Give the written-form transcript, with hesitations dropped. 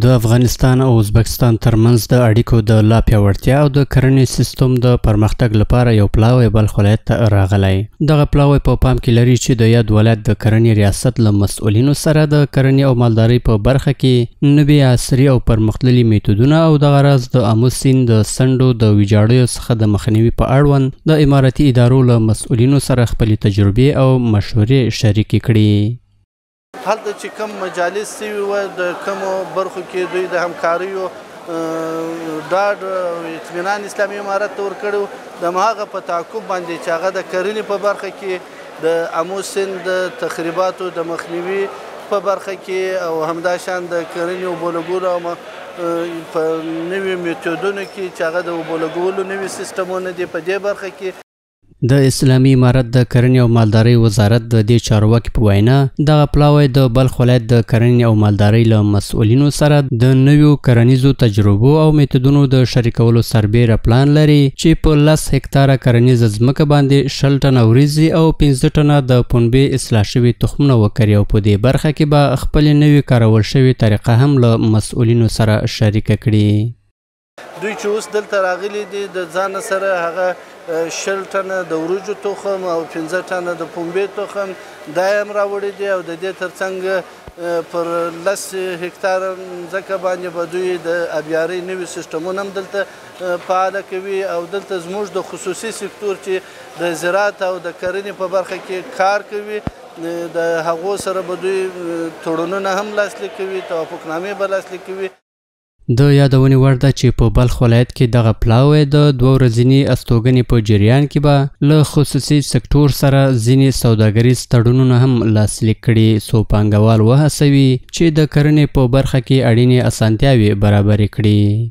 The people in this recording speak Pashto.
د افغانستان او ازبکستان ترمنځ د اړیکو د لا پیاوړتیا او د کرنې سیستم د پرمختګ لپاره یو پلاوی بلخ ولایت ته راغلی. دغه پلاوی په پام کې لري چې د یاد ولایت د کرنې ریاست له مسؤلینو سره د کرنې او مالدارۍ په برخه کې نوي عصري او پرمختللي میتودونه او د غرض د آمو سیند د څنډو د ویجاړیو څخه د مخنیوي په اړوند د اماراتي ادارو له مسؤلینو سره خپلې تجربې او مشورې شریکې کړي. هلته چې کوم مجالس سوي وه د کومو برخو کې دوی د همکاریو ډاډ او اطمینان اسلامي امارت ته ورکړی و، د هماغه په تعقب باندې چې هغه د کرنې په برخه کې د آمو سیند د تخریباتو د مخنیوي په برخه کې او همداشان د کرنې اوبو لګولو او په نوي میتودونو کې چې هغه د اوبو لګولو نوي سیستمونه دي په دې برخه کې. د اسلامي امارت د کرنې او مالدارۍ وزارت د دې چارواکي په وینا دغه پلاوی د بلخ ولایت د کرنې او مالدارۍ له مسؤلینو سره د نویو کرنیزو تجربو او میتودونو د شریکولو سربیره پلان لري چې په 10 هکتاره کرنیزه ځمکه باندې 20 ټنه وریځې او 15 ټنه د پنبې اصلاح شوي تخمونه وکري او په دې برخه کې به خپلې نوې کارول شوې طریقه هم له مسؤلینو سره شریکه کړي. دوی چې اوس دلته راغلي دي د ځان سره هغه 20 ټنه د وریجو تخم او 15 ټنه د پنبې تخم دا هم راوړي دي او د دې ترڅنګ پر 10 هکتاره ځمکه باندې به دوی د ابیارۍ نوي سیستمونه هم دلته فعاله کوي او دلته زموږ د خصوصي سکتور چې د زراعت او د کرنې په برخه کې کار کوي د هغو سره به دوی تړونونه هم لاسلیک کوي، توافقنامې به لاسلیک کوي. د یادونې وړ ده چې په بلخ ولایت کې دغه پلاوی د 2 ورځني استوګنې په جریان کې به له خصوصي سکتور سره ځینې سوداګریز تړونونه هم لاسلیک کړي څو پانګوال وهڅوي چې د کرنې په برخه کې اړینې اسانتیاوې برابرې کړي.